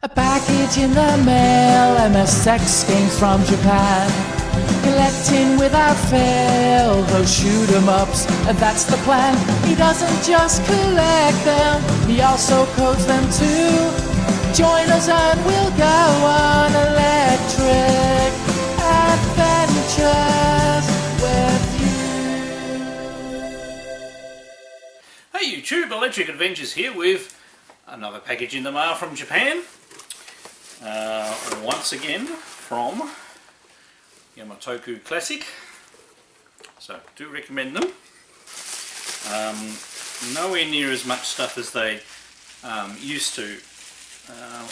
A package in the mail, MSX games from Japan. Collecting without fail, those shoot 'em ups, that's the plan. He doesn't just collect them, he also codes them too. Join us and we'll go on electric adventures with you. Hey YouTube, Electric Adventures here with another package in the mail from Japan. Once again from Yamatoku Classic, so do recommend them. Nowhere near as much stuff as they used to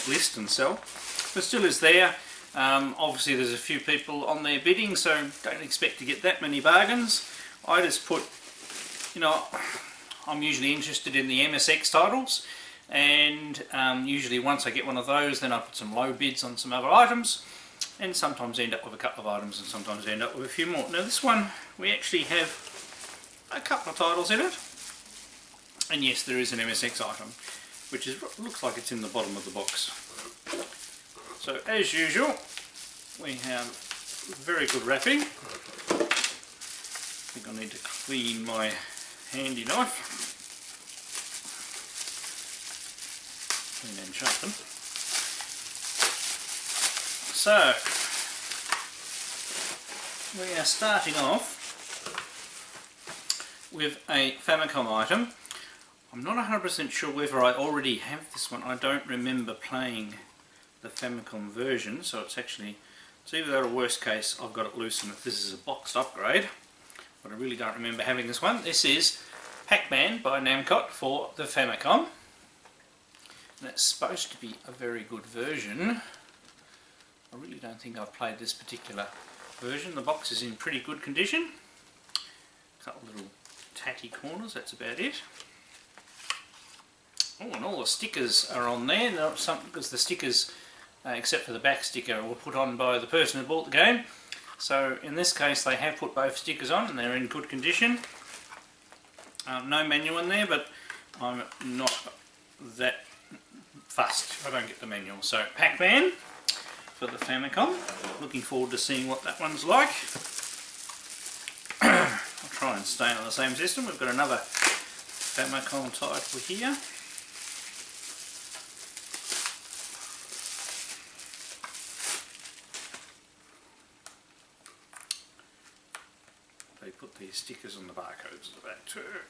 list and sell, but still is there. Obviously there's a few people on there bidding, so don't expect to get that many bargains. I just put, I'm usually interested in the MSX titles, and usually once I get one of those, then I put some low bids on some other items, and sometimes end up with a couple of items and sometimes end up with a few more. Now this one, we actually have a couple of titles in it, and yes, there is an MSX item, which looks like it's in the bottom of the box. So as usual, we have very good wrapping. I think I need to clean my handy knife. Clean and sharpen. So, we are starting off with a Famicom item. I'm not 100% sure whether I already have this one. I don't remember playing the Famicom version, so it's either that or worst case I've got it loose and if this is a boxed upgrade, but I really don't remember having this one. This is Pac-Man by Namco for the Famicom. And it's supposed to be a very good version. I really don't think I've played this particular version. The box is in pretty good condition. A couple little tatty corners, that's about it. Oh, and all the stickers are on there, because the stickers, except for the back sticker, were put on by the person who bought the game. So in this case they have put both stickers on and they're in good condition. No manual in there, but I'm not that fussed if I don't get the manual. So Pac-Man for the Famicom. Looking forward to seeing what that one's like. I'll try and stay on the same system. We've got another Famicom title here. They put these stickers on the barcodes at the back too.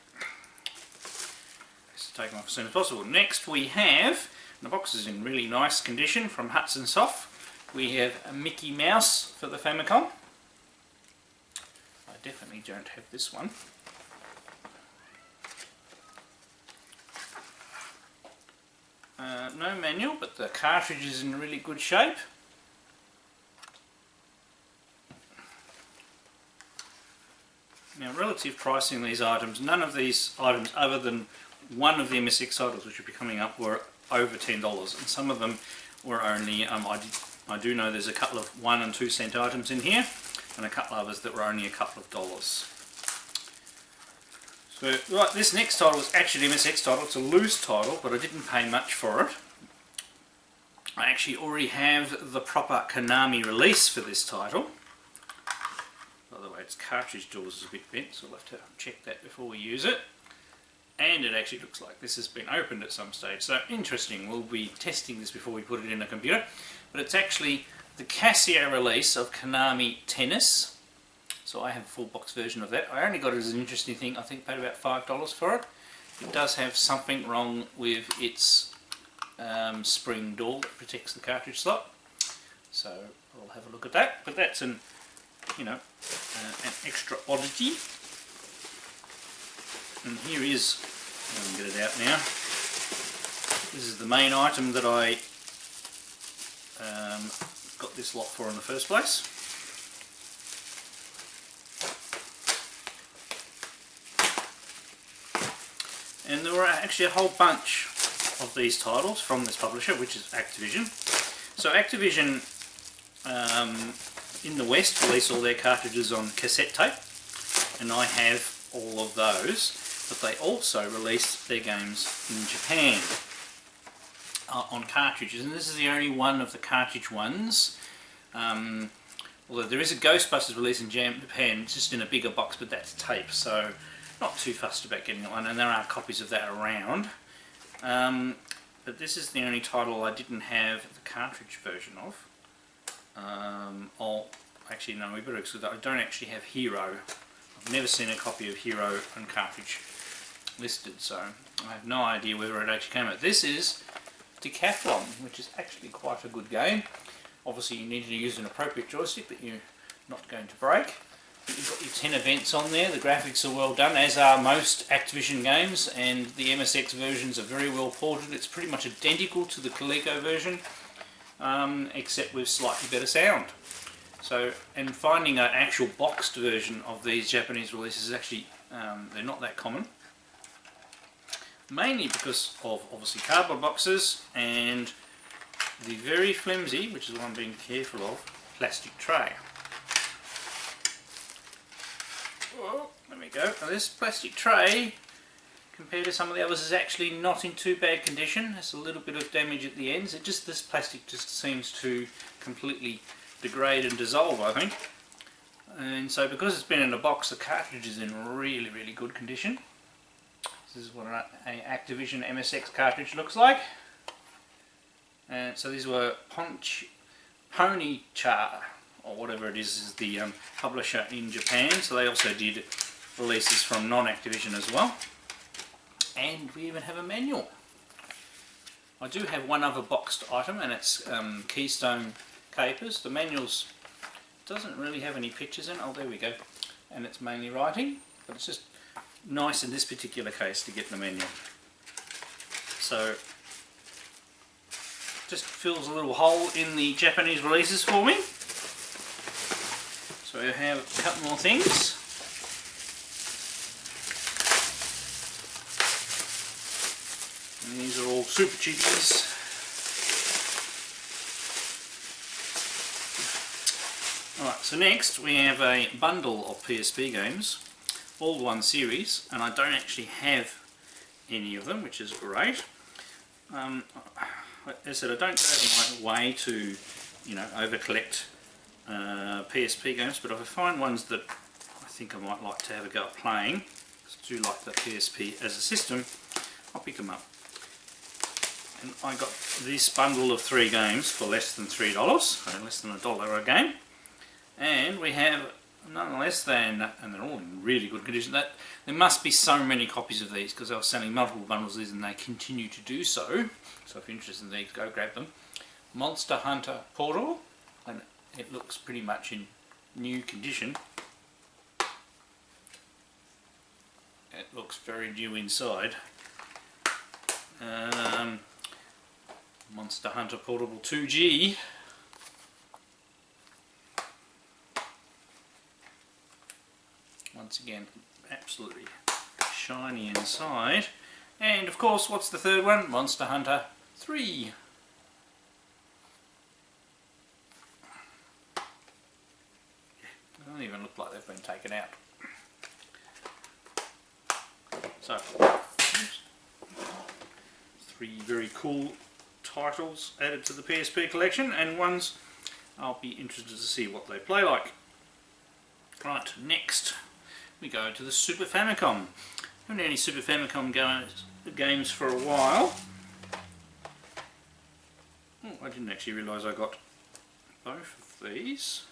Let's take them off as soon as possible. Next we have, and the box is in really nice condition, from Hudson Soft. We have a Mickey Mouse for the Famicom. I definitely don't have this one. No manual, but the cartridge is in really good shape. Now, relative pricing of these items, none of these items other than one of the MSX titles which will be coming up were over $10, and some of them were only, I do know there's a couple of 1 and 2 cent items in here, and a couple others that were only a couple of dollars. So, right, this next title is actually an MSX title. It's a loose title, but I didn't pay much for it. I actually already have the proper Konami release for this title. By the way, its cartridge doors is a bit bent, so we'll have to check that before we use it. And it actually looks like this has been opened at some stage. So interesting, we'll be testing this before we put it in a computer. But it's actually the Casio release of Konami Tennis. So I have a full box version of that. I only got it as an interesting thing. I think paid about $5 for it. It does have something wrong with its spring door that protects the cartridge slot. So I'll have a look at that. But that's an an extra oddity. And here is, I can get it out now. This is the main item that I got this lot for in the first place. And there were actually a whole bunch of these titles from this publisher, which is Activision. So Activision in the West release all their cartridges on cassette tape, and I have all of those, but they also released their games in Japan. on cartridges, and this is the only one of the cartridge ones. Although there is a Ghostbusters release in Japan, it's just in a bigger box, but that's tape, so not too fussed about getting one, and there are copies of that around. But this is the only title I didn't have the cartridge version of. Actually no, we better exclude that. I don't actually have Hero. I've never seen a copy of Hero and cartridge listed, so I have no idea whether it actually came out. This is Decathlon, which is actually quite a good game. Obviously you need to use an appropriate joystick that you're not going to break. You've got your 10 events on there, the graphics are well done, as are most Activision games, and the MSX versions are very well ported. It's pretty much identical to the Coleco version, except with slightly better sound. So, and finding an actual boxed version of these Japanese releases is actually, they're not that common. Mainly because of, obviously, cardboard boxes and the very flimsy, which is what I'm being careful of, plastic tray. Oh, there we go. Now this plastic tray, compared to some of the others, is actually not in too bad condition. There's a little bit of damage at the ends. This plastic just seems to completely degrade and dissolve, I think. And so because it's been in a box, the cartridge is in really, really good condition. This is what an Activision Msx cartridge looks like. And so these were Pony Char, or whatever it is the publisher in Japan. So they also did releases from non-Activision as well. And we even have a manual. I do have one other boxed item, and it's Keystone Capers. The manual's doesn't really have any pictures in. Oh, there we go. And it's mainly writing, but it's just nice in this particular case to get the manual. So just fills a little hole in the Japanese releases for me. So I have a couple more things. And these are all super cheapies. Alright, so next we have a bundle of PSP games, all one series, and I don't actually have any of them, which is great. As I said, I don't go out of my way to, over collect PSP games, but if I find ones that I think I might like to have a go at playing, because I do like the PSP as a system, I'll pick them up. And I got this bundle of 3 games for less than $3, so less than $1 a game. And we have none less than, and they're all in really good condition, that there must be so many copies of these because they were selling multiple bundles of these and they continue to do so. So if you're interested in these, go grab them. Monster Hunter Portal, and it looks pretty much in new condition. It looks very new inside. Monster Hunter Portable 2G. Once again, absolutely shiny inside. And of course, what's the third one? Monster Hunter 3. They don't even look like they've been taken out. So, 3 very cool titles added to the PSP collection, and ones I'll be interested to see what they play like. Right, next we go to the Super Famicom. I haven't had any Super Famicom games for a while. Oh, I didn't actually realise I got both of these.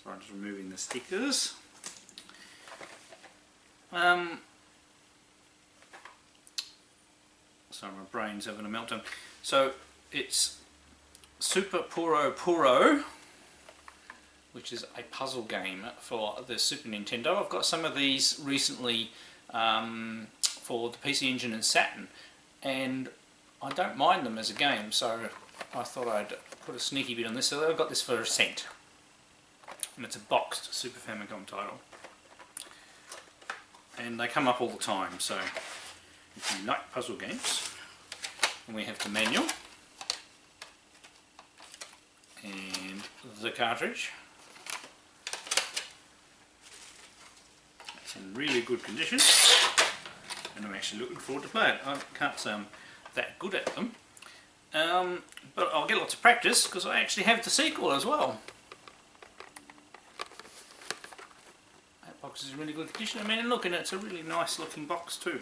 So I'm just removing the stickers. Sorry, my brain's having a meltdown. So it's Super Puro Puro, which is a puzzle game for the Super Nintendo. I've got some of these recently for the PC Engine and Saturn, and I don't mind them as a game, so I thought I'd put a sneaky bit on this. So I've got this for $1, and it's a boxed Super Famicom title. And they come up all the time, so if you like puzzle games. And we have the manual and the cartridge. It's in really good condition, and I'm actually looking forward to play it. I can't say I'm that good at them. But I'll get lots of practice because I actually have the sequel as well. That box is in really good condition. I mean, look, and it's a really nice looking box too.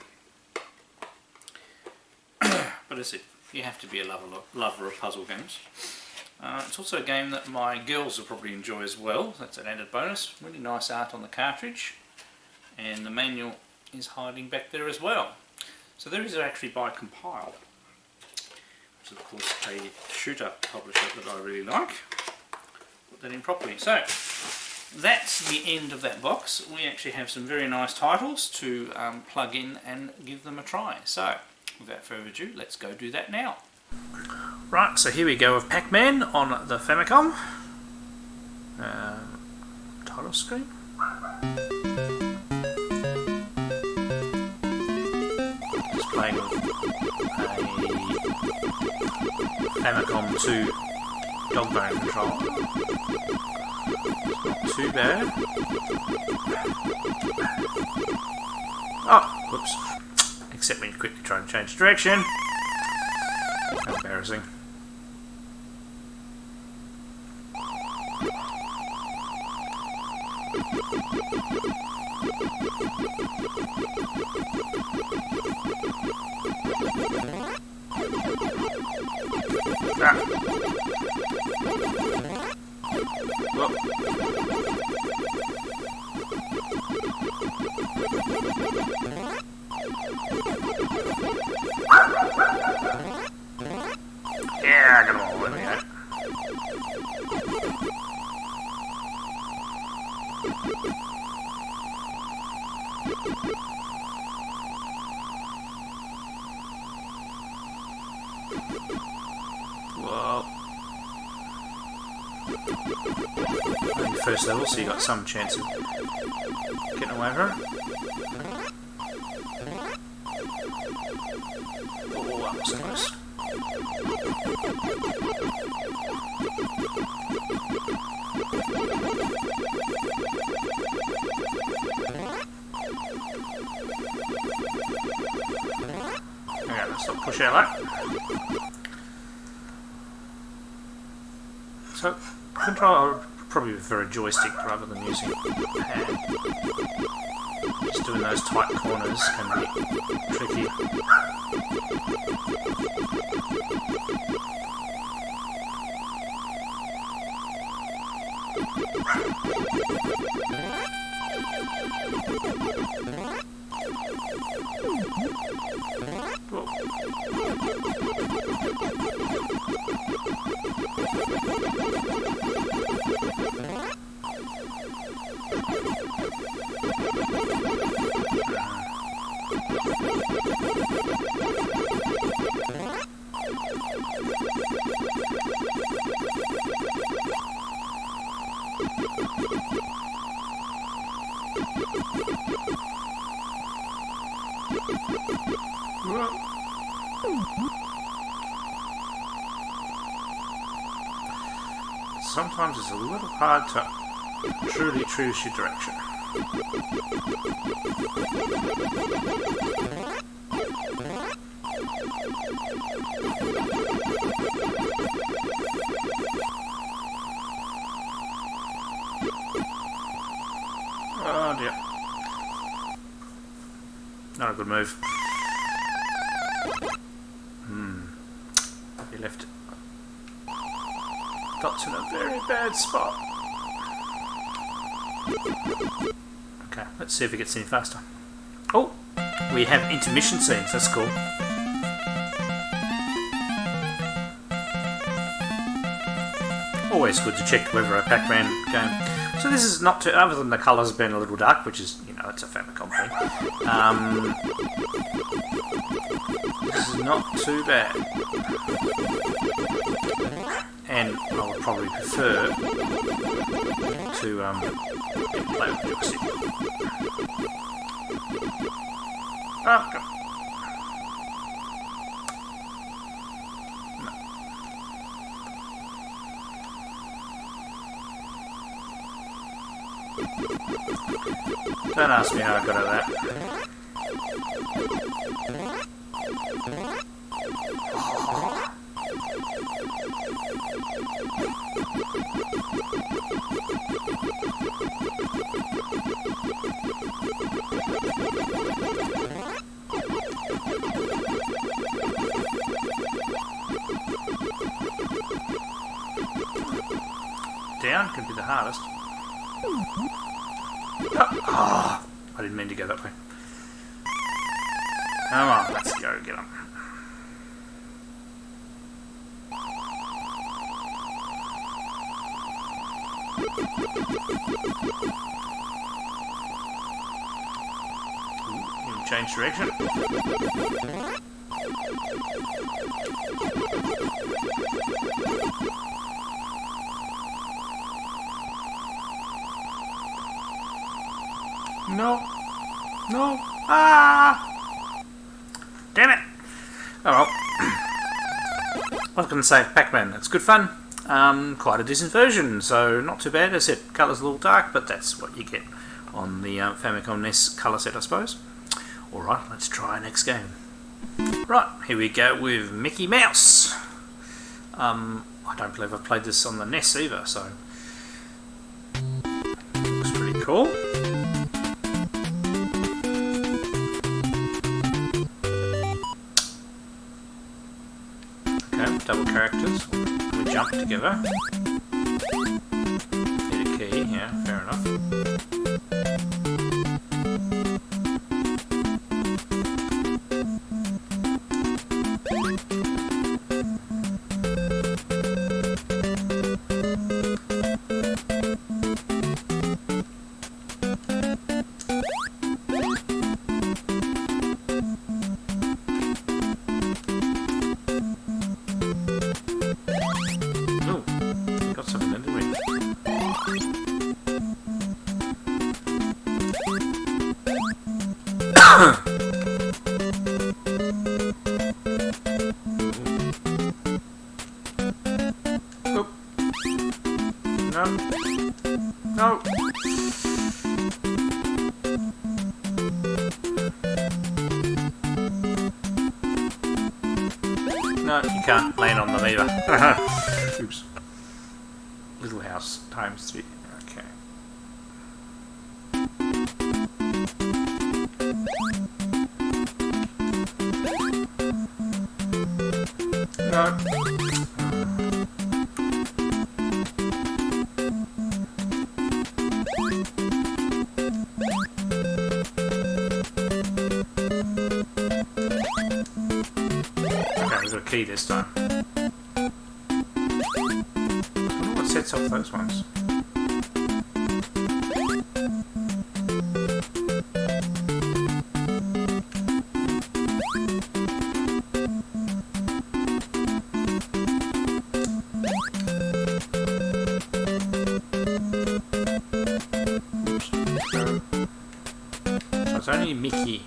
But as if you have to be a lover of puzzle games. It's also a game that my girls will probably enjoy as well. That's an added bonus. Really nice art on the cartridge. And the manual is hiding back there as well. So these are actually by Compile, which is of course a shooter publisher that I really like. Put that in properly. So that's the end of that box. We actually have some very nice titles to plug in and give them a try. So without further ado, let's go do that now. Right, so here we go with Pac-Man on the Famicom. Title screen. Just playing with a Famicom 2 dog bone controller. Not too bad. Oh, whoops. Except when you quickly try and change direction. How embarrassing. Yeah, I got them all. There we go. Well, only first level, so you got some chance of getting away from it. Oh, that was close. Okay, let's not push out that. So, control, I probably prefer a joystick rather than using a hand. Just doing those tight corners can be tricky. Sometimes it's a little hard to truly choose your direction. Oh dear. Not a good move. You left dots in a very bad spot. Okay, let's see if it gets any faster. Oh, we have intermission scenes, that's cool. Always good to check whether a Pac-Man game. So this is not too, other than the colours being a little dark, which is, you know, it's a Famicom thing. This is not too bad. And I would probably prefer to play with joystick. Oh, God. Don't ask me how I got at that. Down could be the hardest. Oh, I didn't mean to go that way. Come on, let's go get them. Ooh, change direction. No. No. Ah! Damn it. Oh well. I was going to say Pac-man. It's good fun. Quite a decent version, so not too bad. As I said, colour's a little dark, but that's what you get on the Famicom NES colour set, I suppose. Alright, let's try our next game. Right, here we go with Mickey Mouse. I don't believe I've played this on the NES either, so looks pretty cool. Okay, double characters. We jump together. Hit a key, yeah, fair enough. No. No, you can't land on them either. Oops. Little house times 3. Okay. No. Key this time. I wonder what sets off those ones. So it's only Mickey.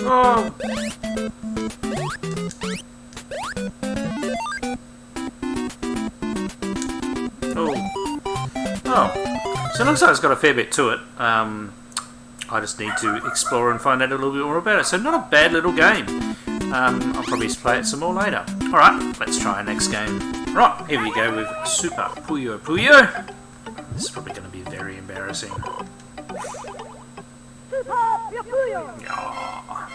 Oh! Oh. So it looks like it's got a fair bit to it. I just need to explore and find out a little bit more about it. So not a bad little game. I'll probably play it some more later. Alright, let's try our next game. Right, here we go with Super Puyo Puyo. This is probably going to be very embarrassing. Yeah.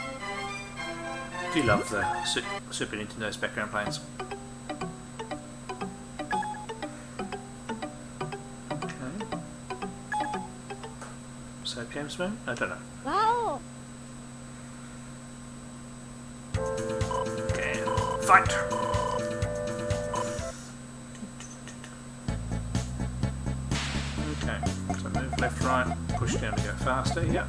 Do you love the Super Nintendo's background planes? Okay. So James Moon? I don't know. Wow. Okay. Fight! Okay. So move left, right, push down to go faster. Yep.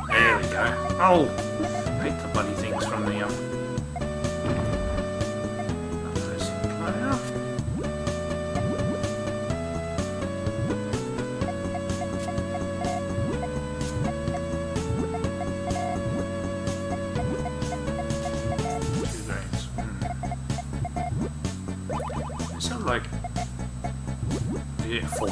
There we go. Oh! I hate the bloody things from the sound like four.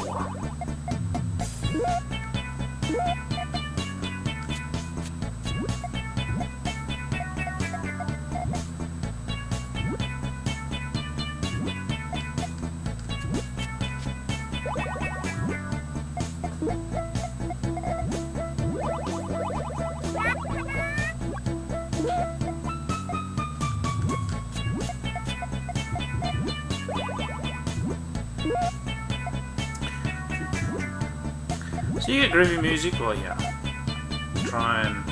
So you get groovy music, well yeah. Try and...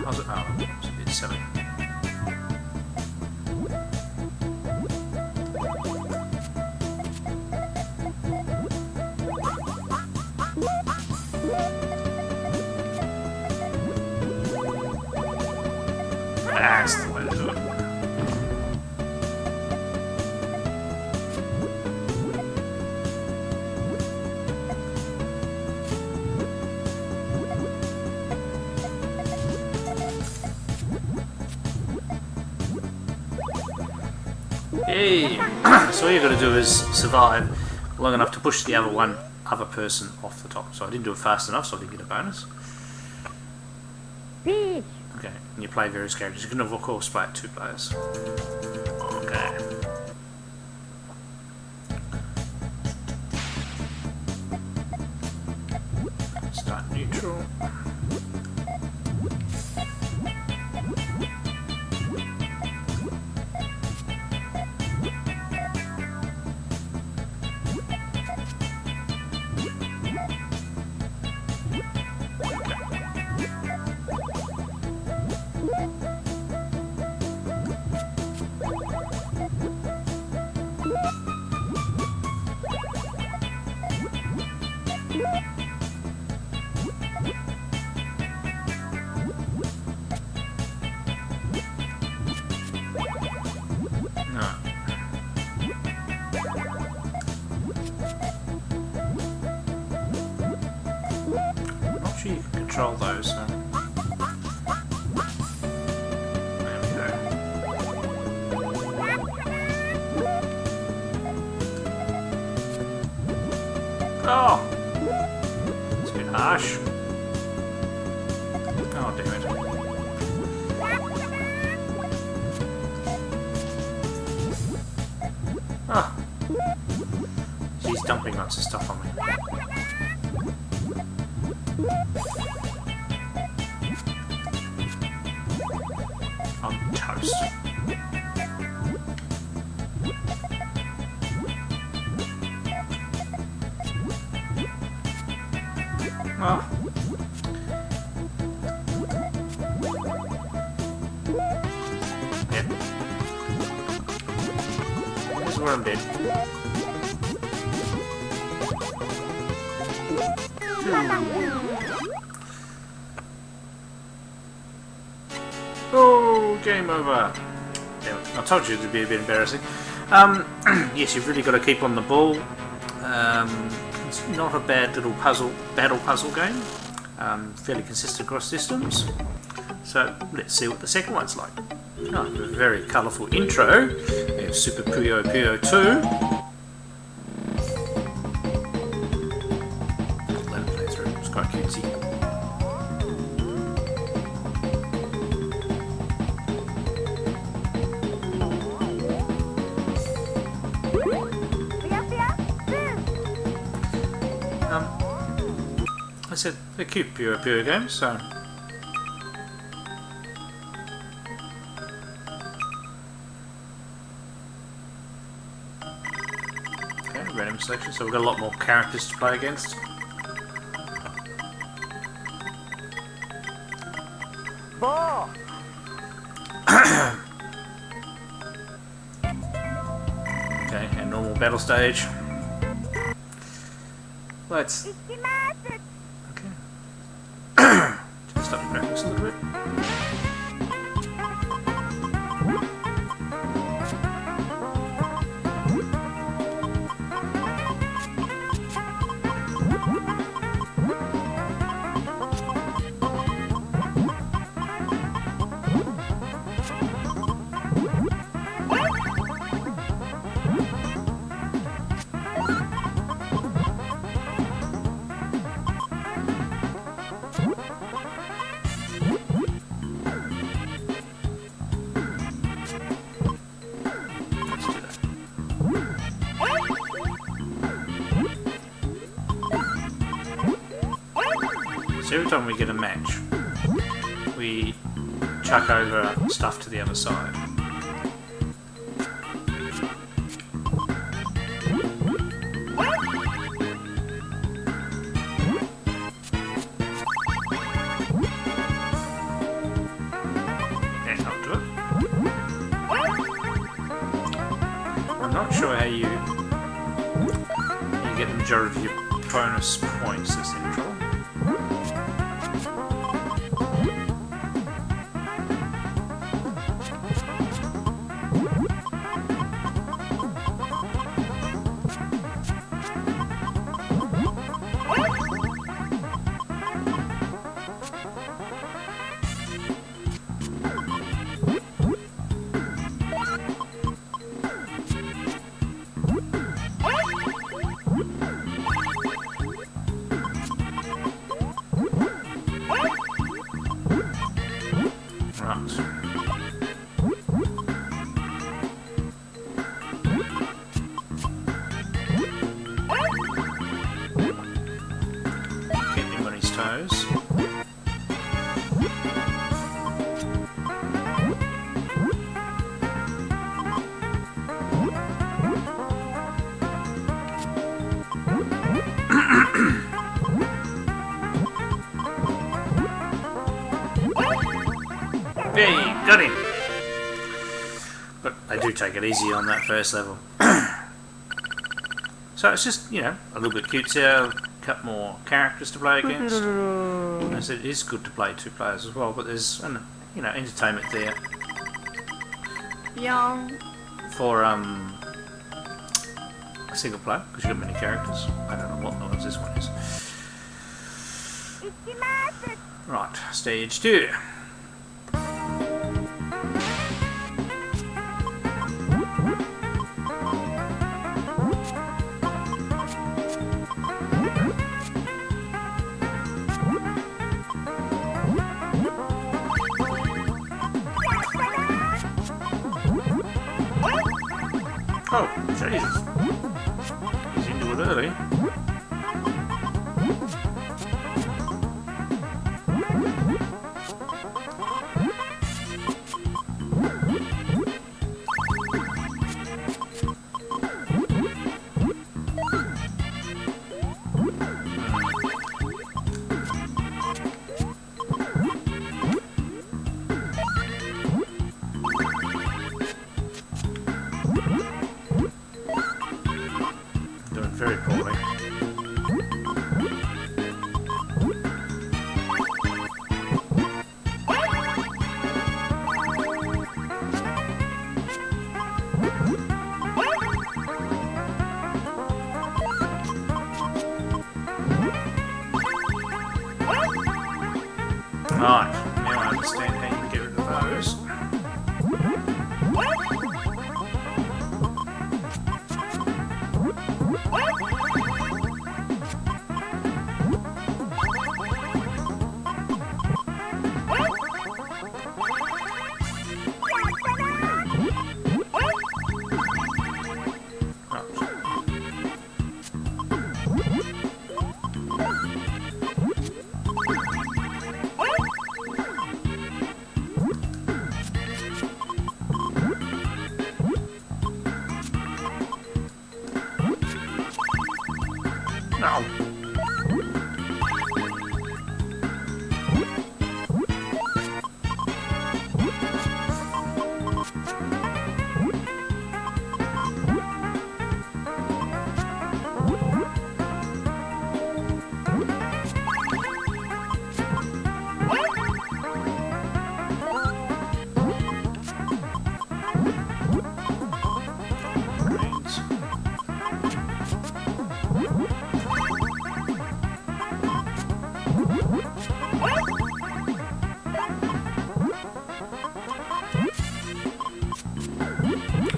How's it? Oh, it's a bit silly. That's the way to do it. Hey! So all you got to do is survive long enough to push the other person off the top. So I didn't do it fast enough, so I didn't get a bonus. Peach. Okay, and you play various characters. You can of course play at 2 players. Okay. Start neutral. You can control those. There we go. Oh! It's a bit harsh. Oh, damn it. Ah! She's dumping lots of stuff on me. I'm toast. Oh. Yep. This is where I'm dead. Oh, game over. Damn it. I told you it would be a bit embarrassing. Yes, you've really got to keep on the ball. It's not a bad little battle puzzle game. Fairly consistent across systems. So let's see what the second one's like. Oh, a very colourful intro. We have Super Puyo Puyo 2. Let it play through. It's quite cutesy. I said they're cute Puyo Puyo games, so. Okay, random selection, so we've got a lot more characters to play against. Ball. Okay, and normal battle stage. Let's. Just up the graphics a little bit. Every time we get a match, we chuck over stuff to the other side. And I'll do it. I'm not sure how you get the majority of your bonus points this intro. Hey, got him! But I do take it easy on that first level. So it's just, you know, a little bit cutesier, a couple more characters to play against. As it is good to play two players as well, but there's, you know, entertainment there. Young. For a single player, because you've got many characters. I don't know what noise this one is. Right, stage 2. Oh, Jesus. He's into it early. Very poorly.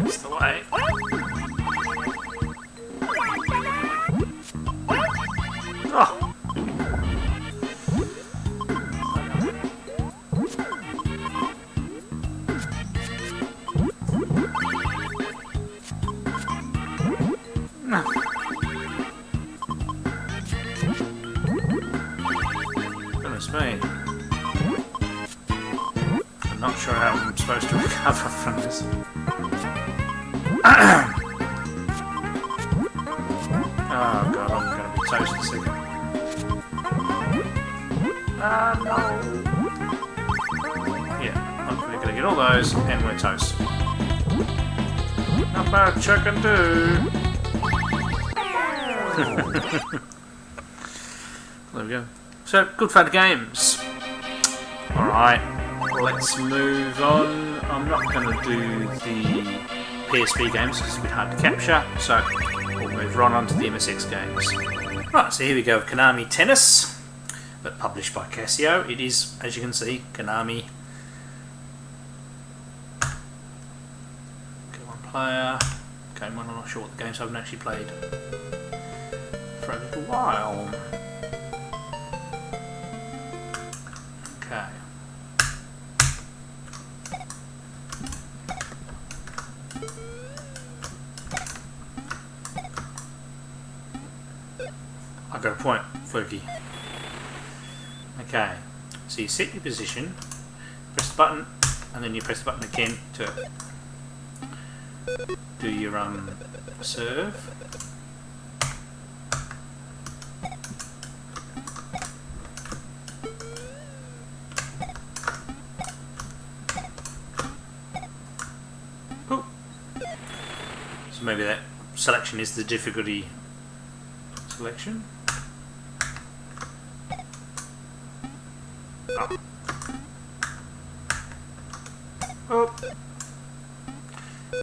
That's the way. Oh! No. Goodness me. I'm not sure how I'm supposed to recover from this. Oh god, I'm going to be toasted sick. No. Yeah, I'm going to get all those and we're toast. Not much I can do. There we go. So, good fun games. Alright, let's move on. I'm not going to do the PSP games because it's a bit hard to capture, so we'll move right on to the MSX games. Right, so here we go with Konami Tennis, but published by Casio. It is, as you can see, Konami. Go on player. Game one, I'm not sure what the games I haven't actually played for a little while. Okay. I got a point, Fluky. Okay, so you set your position, press the button, and then you press the button again to do your serve. Ooh. So maybe that selection is the difficulty selection. Oh. Oh.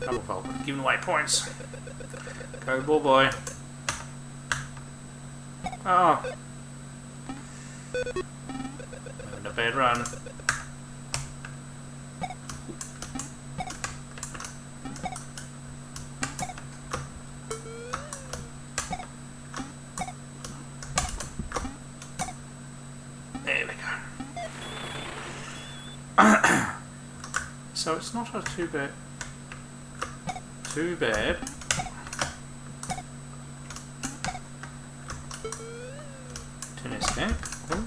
Double fault. Giving away points. Go ball boy. Oh. Having a bad run. There we go. So it's not a too bad. Tennis game. Cool.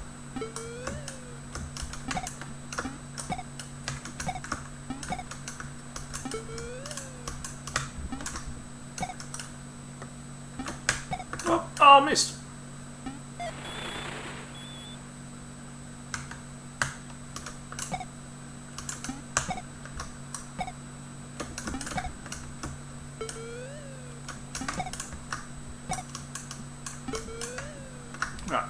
Oh, missed. Right.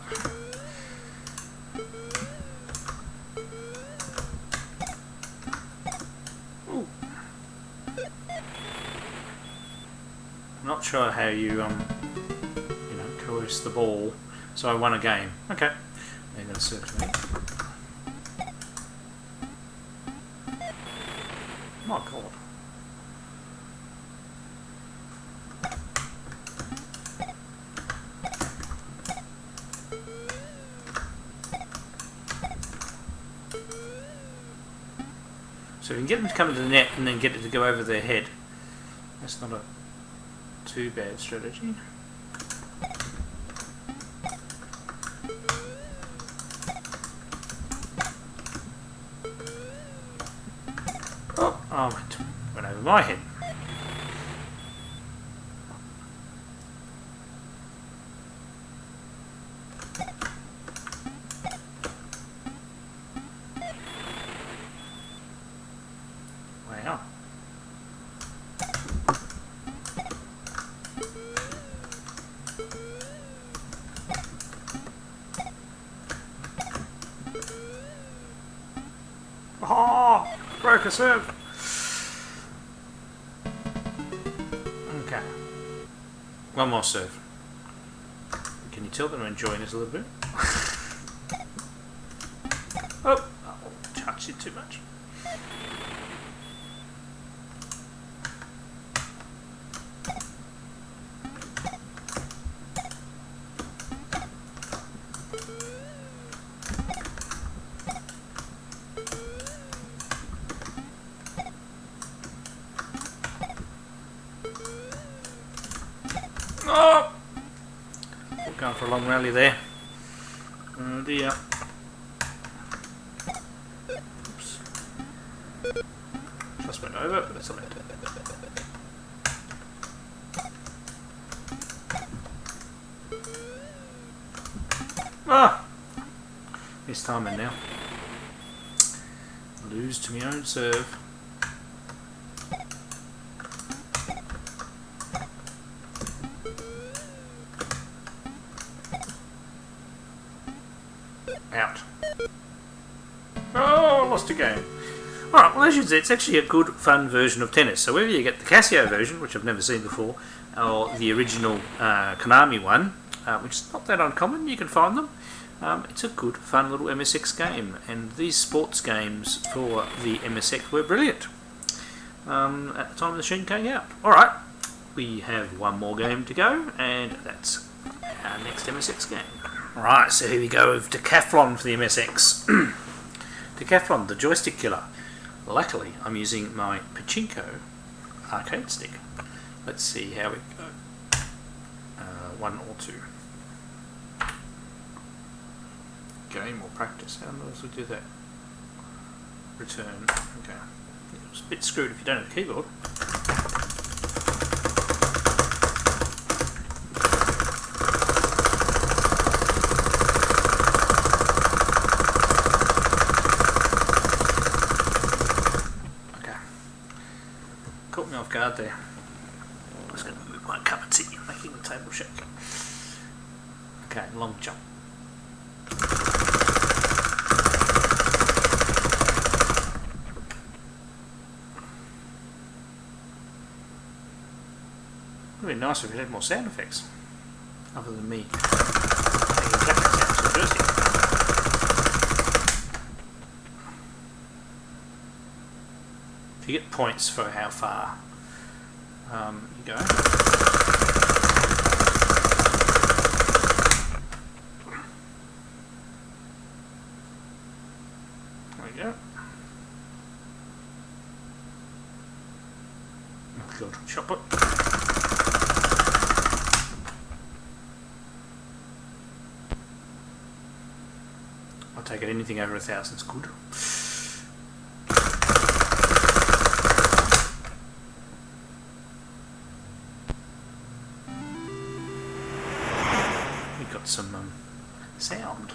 Ooh. I'm not sure how you coerce the ball, so I won a game. Okay, they're going to serve to me. My God. So if you can get them to come to the net and then get it to go over their head, that's not a too bad strategy. Oh, it went over my head. Wow. Oh, broke a serve. Okay. One more serve. Can you tell that I'm enjoying this a little bit? Oh, touched it too much. for a long rally there. Oh dear. Oops. Just went over, but that's alright. Ah! Missed timing now. Lose to my own serve. Out. Oh, lost a game. Alright, well as you said, it's actually a good fun version of tennis. So whether you get the Casio version, which I've never seen before, or the original Konami one, which is not that uncommon, you can find them. It's a good fun little MSX game, and these sports games for the MSX were brilliant at the time the machine came out. Alright, we have one more game to go, and that's our next MSX game. Right, so here we go with Decathlon for the MSX. Decathlon, the joystick killer. Luckily, I'm using my Pachinko arcade stick. Let's see how we go. 1 or 2. Game or practice. How else we do that? Return. Okay. It's a bit screwed if you don't have a keyboard. Caught me off guard there. I'm just going to move my cup of tea, making the table shake. Okay, long jump. It would be nicer if it had more sound effects, other than me making clapping sounds with the joystick. You get points for how far you go. There we go. Oh God, shot put. I'll take it, anything over 1,000 is good. Some sound.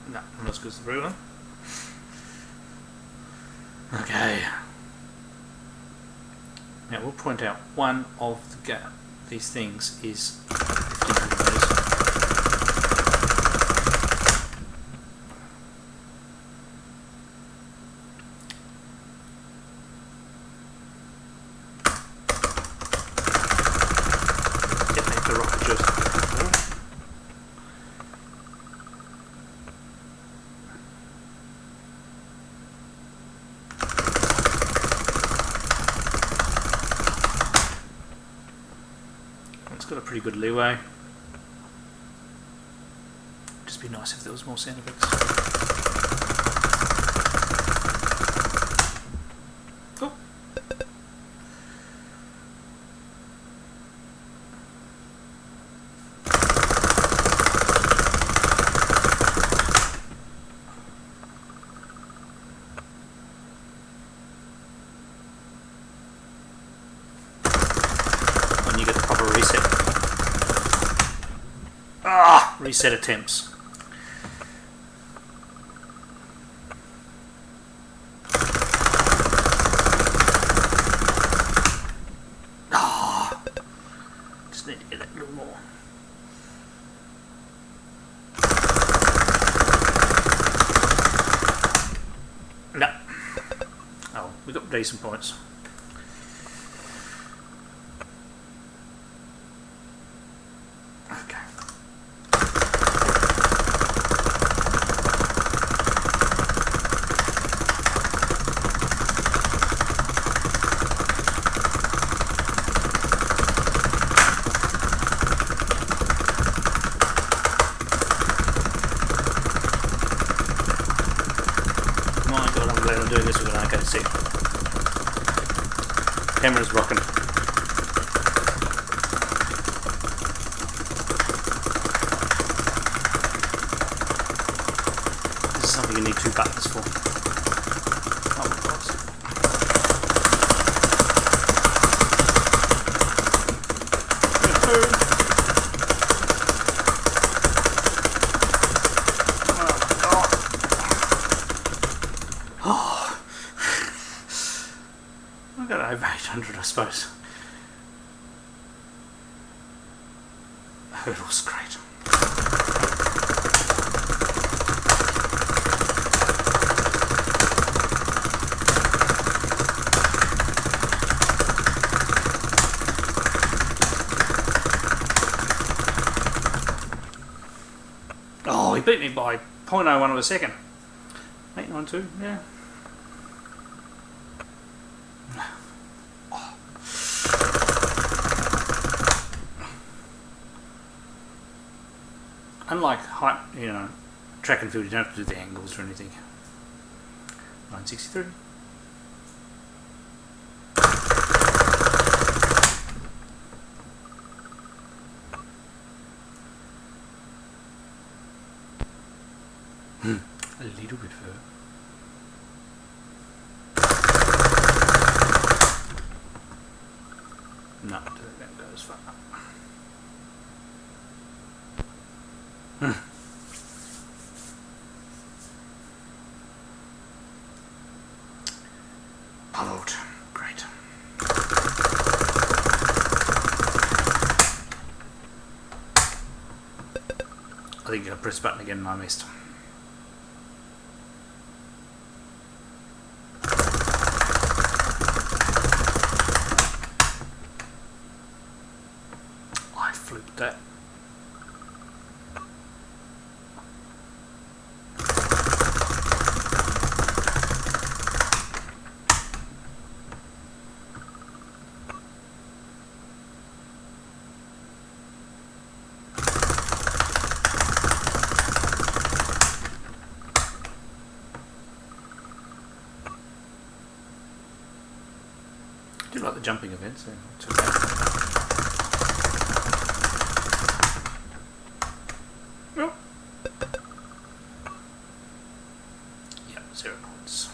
No, not as good as the blue one. Okay. Now we'll point out one of these things is 1500 meters. It's got a pretty good leeway. Just be nice if there was more sound effects. Oh. When you get the proper reset. Ah! Reset attempts. Ah! Just need to get that a little more. No. Oh, we got decent points. Okay. My God, I'm glad I'm doing this with an arcade stick. Camera's rocking. Something you need 2 buttons for. Oh my God. Oh, I got over 800, I suppose. Hurdle's great. Oh, he beat me by 0.01 of a second. 892, yeah. Oh. Unlike height, track and field, you don't have to do the angles or anything. 963. A little bit further. No, I don't think that goes far. Pulled. Great. I think I pressed the button again and I missed. I flipped that. I do like the jumping events, so not too bad. Well. Yep, 0 points.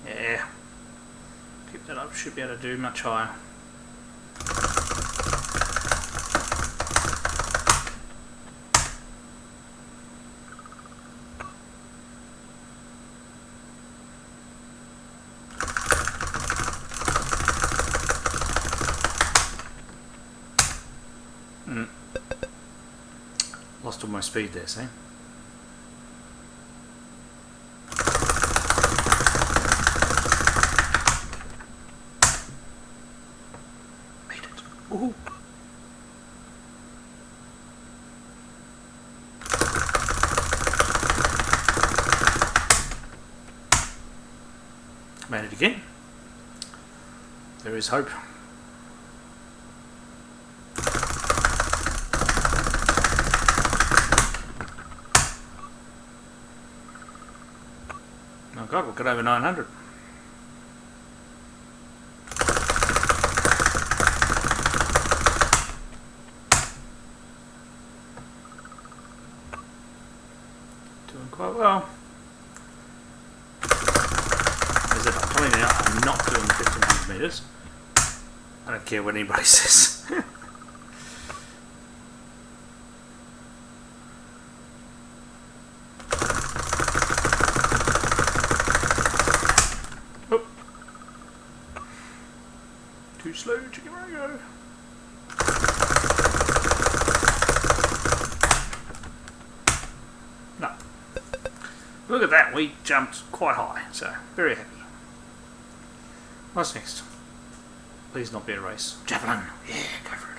Yeah. Keep that up, should be able to do much higher. Lost all my speed there, see? Made it. Woohoo! Made it again. There is hope. Oh God, we've got over 900. Doing quite well. As if I'm telling you now, I'm not doing 1500 metres. I don't care what anybody says. Too slow, chicken go. No. Look at that, we jumped quite high, so very happy. What's next? Please not be a race. Javelin! Yeah, go for it.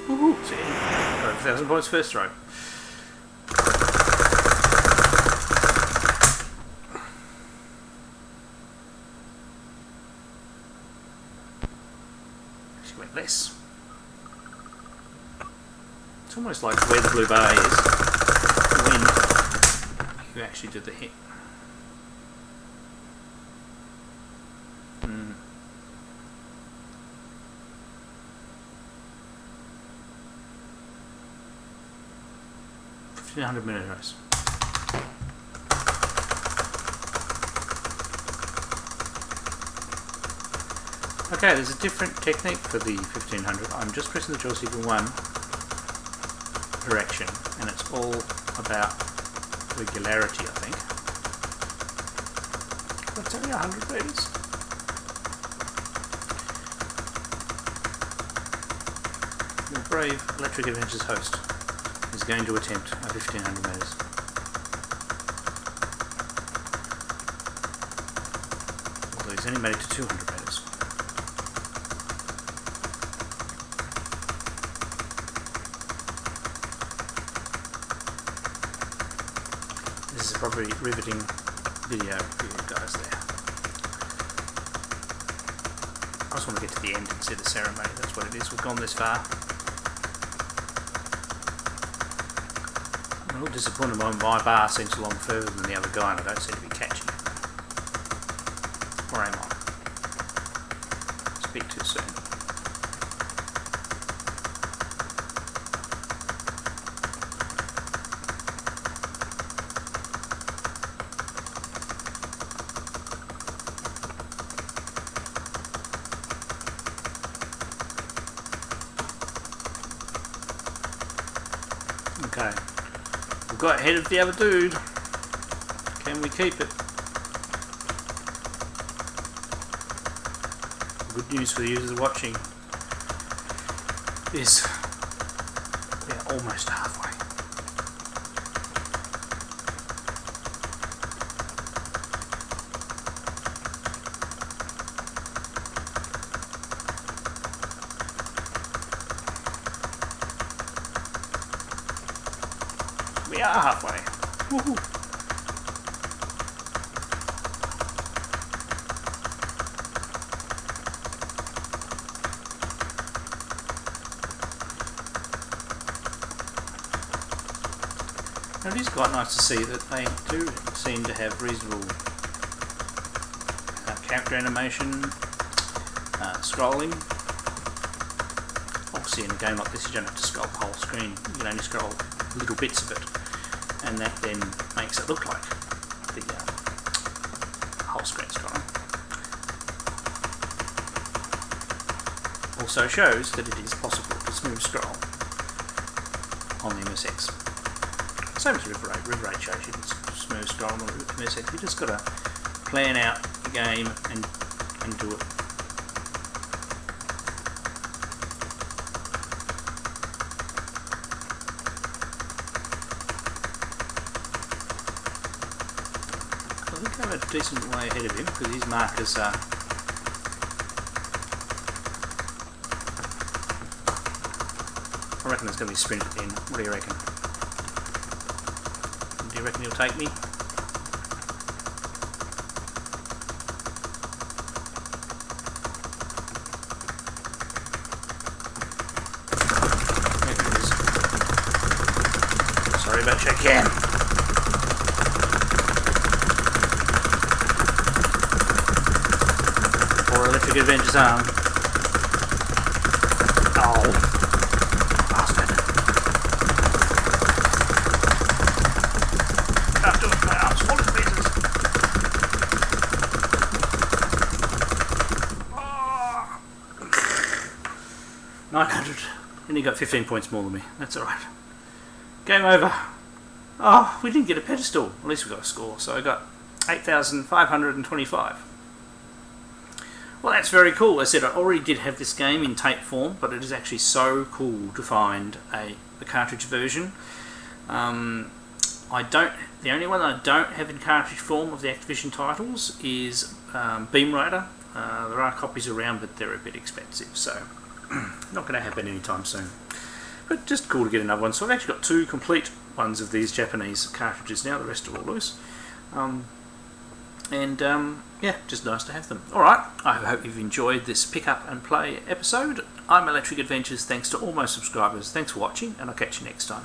Woohoo! See, got 1,000 points first throw. She went less. It's almost like where the blue bar is. you actually did the hit. $1,500 race. Okay, there's a different technique for the 1500. I'm just pressing the joystick in one direction, and it's all about regularity, I think. That's only 100 meters. Your brave Electric Adventures host is going to attempt a 1500 meters. Although he's only made it to 200 meters. This is a probably riveting video for you guys there. I just want to get to the end and see the ceremony. That's what it is. We've gone this far. I'm a little disappointed my bar seems a lot further than the other guy and I don't seem to be catching it. Or am I? Speak too soon. Okay, we've got ahead of the other dude. Can we keep it? Good news for the users watching is we're almost halfway. We are halfway. Woohoo! Now it is quite nice to see that they do seem to have reasonable character animation, scrolling. Obviously in a game like this you don't have to scroll the whole screen, you can only scroll little bits of it, and that then makes it look like the whole screen scrolling. Also shows that it is possible to smooth scroll on the MSX. Same as River 8 shows you can smooth scroll on the MSX. You just got to plan out the game and do it. I think I'm a decent way ahead of him because his markers are I reckon there's going to be a sprint at the end. What do you reckon? Do you reckon he'll take me? There it is. Sorry about your cam. Or Electric Adventures arm. Oh. After my arms fall to pieces. Oh. 900. And he got 15 points more than me. That's alright. Game over. Oh, we didn't get a pedestal. At least we got a score. So I got 8,525. Well, that's very cool. As I said, I already did have this game in tape form, but it is actually so cool to find the cartridge version. The only one that I don't have in cartridge form of the Activision titles is Beam Raider. There are copies around, but they're a bit expensive, so not going to happen anytime soon. But just cool to get another one. So I've actually got two complete ones of these Japanese cartridges now. The rest are all loose. Yeah, just nice to have them. Alright, I hope you've enjoyed this pick up and play episode. I'm Electric Adventures. Thanks to all my subscribers. Thanks for watching, and I'll catch you next time.